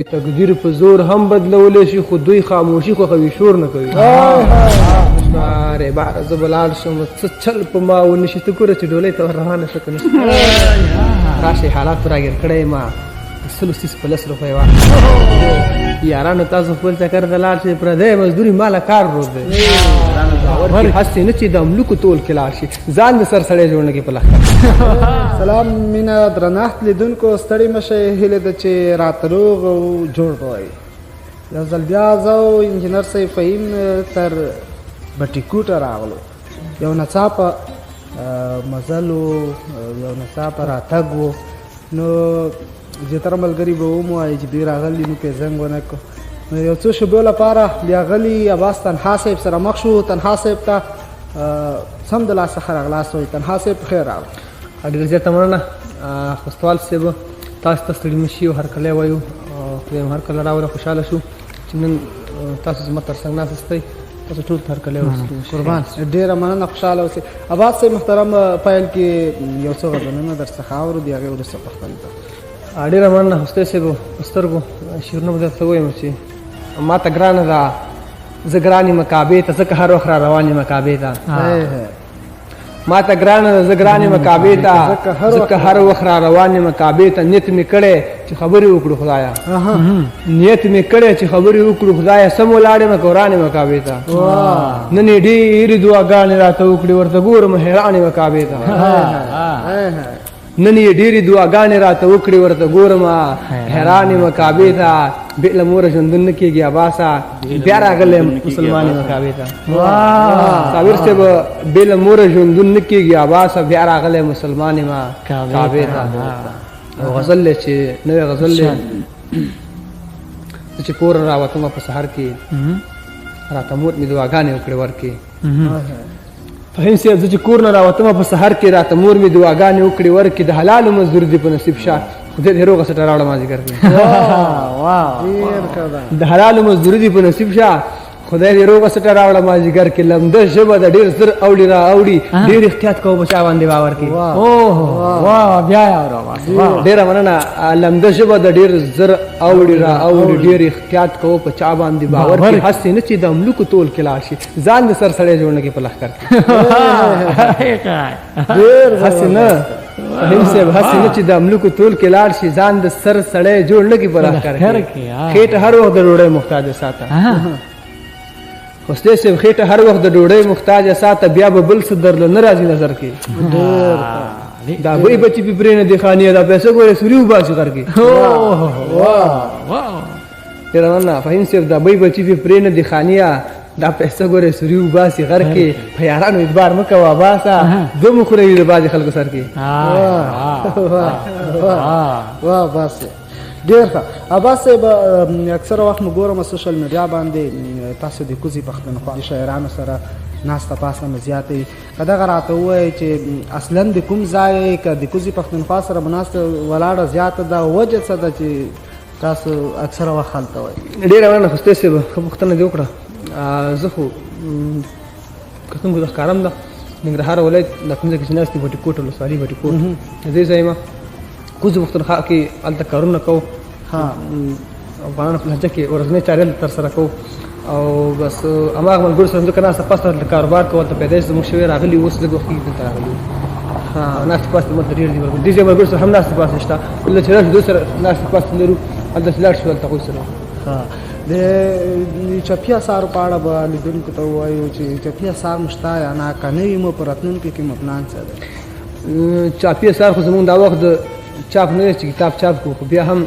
تقدیر په زور هم بدلولی شي خو دوی خاموشي خوښوي شور نه کوي. اره باره زه به لاړ شم څه چل په ما ونه شي ته ګوره چې ډولۍ ته ور روانه شه که نه راشئ حالاتو راګیر کړی ما سلو سیس په 10 روپۍ واخلي یارانو تاسو خپل چکر ته لاړ شئ پردی مزدوري ماله کار روز دی هسې نه چې د املوکو تول کې لاړ شي ځان د سر سړی جوړ نه کړي په لښکر. سلام مینه درنښت لیدونکو ستړي مه شئ هیله ده چې راته روغ او جوړ به وئ. یو ځل بیا زه او انجینر صاحب فهیم تر بټي کوټه راغلو. یو ناڅاپه مزل و یو ناڅاپه راتګ و نو زیاتره ملګري به وموایي چې دوی راغلي نو پې زنګ ونه کړو. نو یو څو شېبو لپاره بیا غلي عباس تنها صاحب سره مخ شو. تنها صاحب ته سمدلاسه ښه راغلاست وایي. تنها صاحب په خیر راغله. ډېر زیاته مننه خوستوال صاحب تاسو ته ستړي مه شي او هرکلی وایو خدای مو هرکله راوړه خوشحاله شو چې نن تاسو زما تر څنګ ناست استئ تاسو ټول ته هرکلی وایو قربان ډېره مننه خوشحاله اوسئ. عباس صاحب محترم پیل کې یو څه غږونه درڅخه اورو د هغې وروسته پوښتنې ته. ډېره مننه حسنی صاحب په سترګو شعرونه به درته ووایم چې ما ته ګرانه ده زه ګران یم کعبې ته ځکه هر وخت را روان یم کعبې ته. ما ته ګرانه ده زه ګران یم کعبې ته ځکه هر وخت را روان یم کعبې ته. نیت مې کړی چې خبرې وکړو خدایه نیت مې کړی چې خبرې وکړو خدایه سم ولاړ یم که وران یم کعبې ته. نن یې ډېرې دعاګانې راته وکړې ورته ګورم حیران یم کعبې ته. نن یې ډېرې دعاګانې راته وکړې ورته ګورم حیران یم کعبې ته. بې له موره ژوندون نه کېږي عباسه بیا راغلی یم مسلمان یم کعبې ته. صابر صاحب بې له موره ژوندون نه کېږي عباسه بیا راغلی مسلمان یم کعبې ته. او غزل دی چې نوی غزل دی زه چې کور راوتمه په سهار کې راته مور مې دعاګانې وکړې ورکې. فهیم صاحب زه چې کور نه راوتمه په سهار کې راته مور مې دعاګانې وکړې ورکې. د حلالو مزدور دي په نصیب شه خدای دې روغه سټه راوړه مازدیګر کې. د حلالو مزدوري دي په نصیب شه خدای دې روغه سټه راوړه مازدیګر کې. لمده ژبه د ډېر زر اوړي را اوړي ډېر احتیاط کوو په چا باندې باور کې. بیا یې اورو ډېره مننه. لمده ژبه د ډېر زر اوړي را اوړي ډېر احتیاط کوو په چا باندې باور کې. هسې نه چې د املوکو تول کې لاړ شي ځان د سر سړی جوړ نه کړي په لښکر کې. هسې نه فهیم صاحب هسې نه چې د املوکو تول کې لاړ شي ځان د سر سړی جوړ نه کړي په لښکر کې. خېټه هر وخت د ډوډۍ محتاجه ساته. حسنی صاحب خېټه هر وخت د ډوډۍ محتاجه ساته بیا به بل څه درله نه راځي نظر کې. دا بوی بچی پی پرې نه دی خانیه دا پیسه ګورې سوري وباسي غر کې. ډېره مننه فهیم صاحب دا بوی بچی پی پرې نه دی خانیه دا پیسه ګورې سوري وباسي غر کې. په یارانو اعتبار مه کوه عباسه دو مخونه وي د بعضې خلکو سر کې. واه بس ډېر ښه. عباس صاحب اکثره وخت مو ګورم سوشل میډیا باندې تاسو د کوزي پښتونخوا شاعرانو سره ناسته پاسته مو زیاته وي. که دغه راته ووایئ چې اصلا د کوم ځای که د کوزي پښتونخوا سره مو ناسته ولاړه زیاته ده وجه څه ده چې تاسو اکثره وخت هلته وایئ؟ ډېره مننه حسنی صاحب ښه پوښتنه دې وکړه. زه خو کتونکو ته ښکارم ده ننګرهار ولایت دا کوم ځای کې چې ناست دي بټي کوټ ولسوالي بټي کوټ د دې ځای یم کوزي پښتونخوا کې هلته کارونه کوو افغانانو په لهجه کې ورځنی چارې ترسره کوو او بس هماغه ملګرو سره ځکه ناسته پاسته هلته کاروبار کوو هلته پیدایش زموږ شوی راغلي اوس لږ وخت کېږي دلته راغلي ناستې پاستې ملته ډېر دي دې ځای ملګرو سره هم ناستې پاستې شته کله چې راشو دوی سره ناستې پاستې لرو هلته چې لاړ شو هلته هغوی سره. د چپي اثارو په اړه به لیدونکو ته ووایو چې چپي اثار مو شته یا نه که نه وي مو په راتلونکي کې مو پلان څه دی؟ چاپي اثار خو زموږ دا وخت د چاپ نه دی چې کتاب چاپ کړو خو بیا هم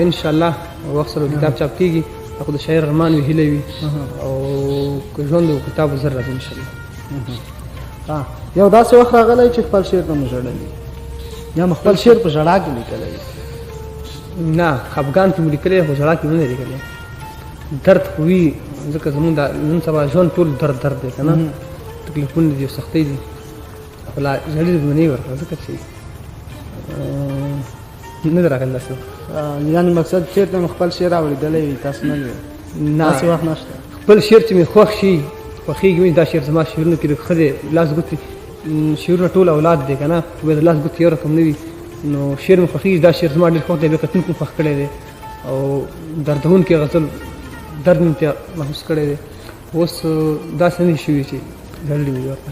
انشاءالله وخت سره کتاب چاپ کېږي. خو د شاعر ارمان وي هیله وي او که ژوند و کتاب زر راځي انشاءالله. یو داسې وخت راغلی چې خپل شعر ته مو ژړلي یا مو خپل شعر په ژړا کې لیکلی؟ نه خفګان کې مو لیکلی خو ژړا کې مو نه لیکلی. درد خو وي ځکه زمونږ دا نن سبا ژوند ټول درد دی که نه تکلیفونه دي او سختۍ دي خو لا ژړلي به مې نه وي ورته ځکه چې نه دی راغلی داسې وخت. یعنې مقصد چېرته مو خپل شعر اورېدلی وي تاسو نه وي داسې وخت نشته؟ خپل شعر چې مې خوښ شي خوښېږي مې دا شعر زما شعرونو کې ښه دی لاس ګوتې شعرونه ټول اولاد دی که نه باید لاس ګوتې یو رقم نه وي نو شعر مې خوښېږي دا شعر زما ډېر خوښ دی بیا کتونکو مې خوښ کړی دی او دردونکې غزل درد مې پرې محسوس کړی دی. اوس داسې نه دي شوي چې ډلې مې ورته.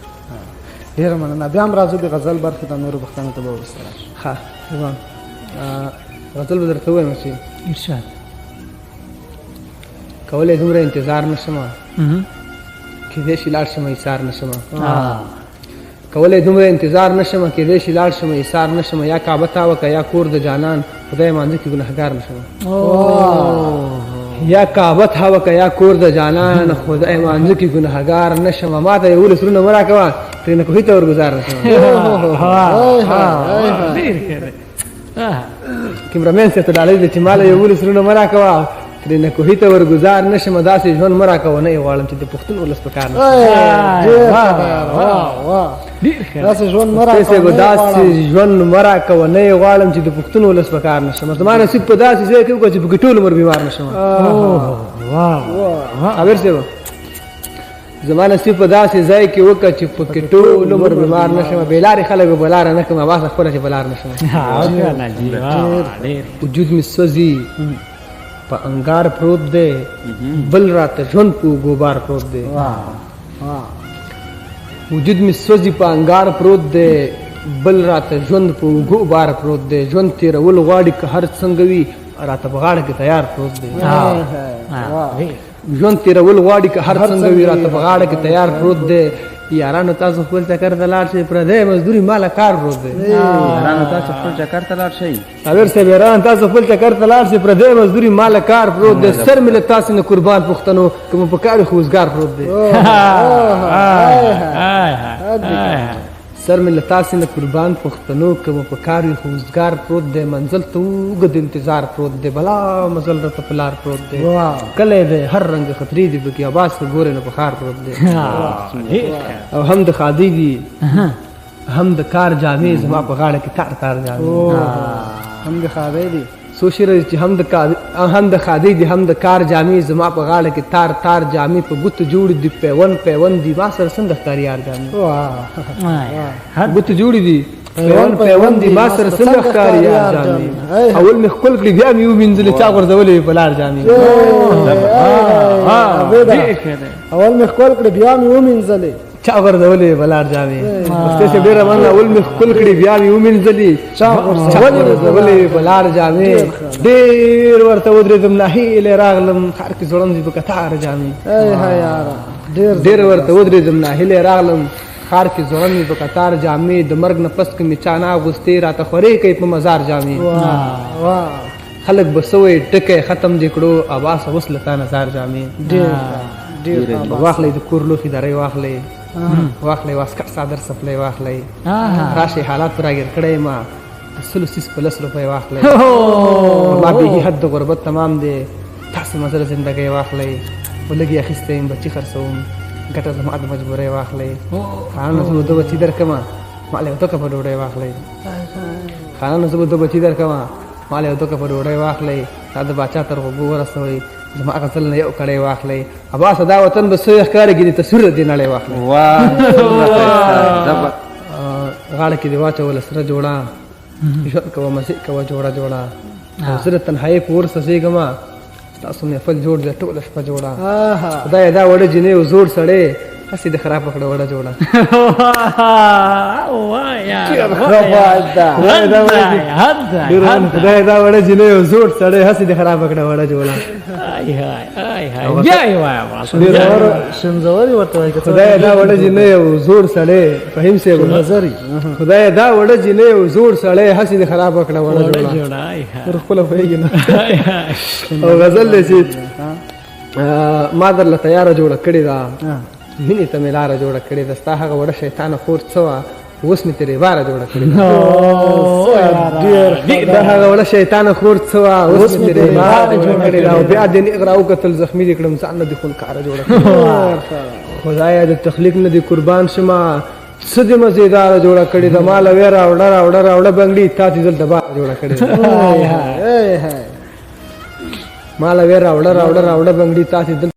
ډېره مننه. بیا هم راځو د غزل برخې ته، نورو پښتنو ته به وروسته راشو. ښه زما غزل به درته ووایم چې ارشاد کولی دومره انتظار نه شم، کېدای شي لاړ شم ایثار نه شم. کولی دومره انتظار نه شم، کېدای شي لاړ شم ایثار نه شم. یا کعبه تاوکه یا کور د جانان، خدای مانځه کې ګنهګار نه شم. یا کعبه تاوکه یا کور د جانان، خدای مانځه کې ګنهګار نه شم. ما ته 11 سرونه مه راکوه، ترېنه کوهي ته ورګزار نه شم. کیمرامین صاحب ته ډالۍ ده چې ما له 11 سرونه مه راکوه، ترېنه کوهي ته ورګزار نه شم. داسې ژوند مه راکوه، نه یې غواړم چې د پښتون ولس په کار نه شم. داسې ژوند مه راکوه، داسې ژوند مه راکوه، نه یې غواړم چې د پښتون ولس په کار نه شم. زما نصیب په داسې ځای کې وکړه چې پکې ټول عمر بیمار نه شم. عابر صاحب زما نصیب په داسې ځای کې وکړه چې پکې ټول عمر بیمار نه شم. بې لارې خلک به لاره نه کړم، باسه خپله چې په لار نه شم. وجود مې سوځي په انګار پروت دی، بل راته ژوند په ګوبار پروت دی. وجود مې سوځي په انګار پروت دی، بل راته ژوند په ګوبار پروت دی. ژوند تېرول غواړي که هر څنګه وي، راته په غاړه کې تیار پروت دی. ژوند تېرول غواړي که هر څنګه وي، راته په غاړه کې تیار پروت دی. یارانو تاسو خپل چکر ته لاړ شئ، پردی مزدوري ماله کار پروت دی. یارانو تاسو خپل چکر ته لاړ شئ. عابر صاحب یاران تاسو خپل چکر ته لاړ شئ، پردی مزدوري ماله کار پروت دی. سر مې له تاسې نه قربان پښتنو، که مو په کار وي خو اوزګار پروت دی. سر مې له تاسې نه قربان پښتنو، که مو په کار وي خو اوزګار پروت دی. منزل ته اوږد انتظار پروت دی، بلا مزل راته په لار پروت دی. کلی دی هر رنګ خطرې دي پکې، عباس که ګورې نو په ښار پروت دی. او هم د خادۍ دي هم د کار جامې، زما په غاړه کې تار تار جامې. هم د خادۍ دي څو شعر چې هم د خادۍ دي هم د کار جامې، زما په غاړه کې تار تار جامې. په ګوتو جوړې دي پیوند پیوند دي، ما سره څنګه ښکاري یار جامې. ګوتو جوړې دي پیوند پیوند دي، ما سره څنګه ښکاري یار جامې. اول مې ښکل کړي بیا مې ومینځلې، چا غورځولې په لار جامې. اول مې ښکل کړي بیا مې ومینځلې، چا غورځولې په لار جامې. استاد صاحب ډېره مننه. اول مې ښکل کړي بیا مې ومینځلې، چا غورځولې په لار جامې. ډېر ورته ودرېدم ناهیلې راغلم، ښار کې ځوړندې په کتار جامې. ډېر ورته ودرېدم ناهیلې راغلم، ښار کې ځوړندې په کتار جامې. د مرګ نه پس که مې چا نه اغوستې، راته خورې کوي په مزار جامې. خلک به څه وایي ټکی ختم دې کړو، عباسه اوس له تا نظار جامې. واخلئ د کور لوښي درۍ واخلئ، واخلئ واسکټ څادر څپلۍ واخلئ. راشئ حالات راګیر کړی ما، د سلو سیس په 10 روپۍ واخلئ. ما بیخي حد د غربت تمام دی، تاسې مزل زندګۍ واخلئ. ولږې اخیستی یم بچي خرڅوم، ګټه زما د مجبورۍ واخلئ. خانانو زه به 2 بچي درکړمه، ما له یو 2 کپه ډوډۍ واخلئ. خانانو زه به 2 بچي درکړمه، ما له یو 2 کپه ډوډۍ واخلئ. دا د باچا تر غوږو ورسوئ، زما غزل نه یو کړی واخلئ. عباسه دا وطن به څه ښکارېږي، د تصویر د دې نړۍ واخلئ. غاړه کې دې واچوله سره جوړه، ژوند کوه مزې کوه جوړه جوړه. زه د تنهایۍ په اور سوځېږمه، ستاسو محفل جوړ دی ټوله شپه جوړه. خدایه دا وړه جینۍ و زوړ سړی، هسې د خرابه کړه وړه جوړه. خدای دا وړه جینۍ و زوړ سړی، هسې د خرابه کړه وړه جوړه. شنځوري ورته وایي. خدای دا وړه جینۍ و زوړ سړی، فهیم صاحب خدای دا وړه جینۍ و زوړ سړی، هسې د خرابه کړه وړه جوړه. پر خپله پوهېږي نه. او غزل دی چې ما درله تیاره جوړه کړې ده، مینې ته مې لاره جوړه کړې ده. ستا هغه وړه شیطانه خور څه وه، اوس مې ترې باره جوړه کړې ده. دا هغه وړه شیطانه خور څه وه، اوس مې ترې باره جوړه کړې ده. او بیا دې نیغ راوکتل زخمي دې کړم، ځان نه دې خونکاره جوړه کړې. خدایه د تخلیق نه دې قربان شمه، څه دې مزېداره جوړه کړې ده. ما له ویې راوړه راوړه راوړه بنګړي، تا دې دلته باره جوړه کړې ده. ما له ویې راوړه راوړه راوړه بنګړي، تا دې دلته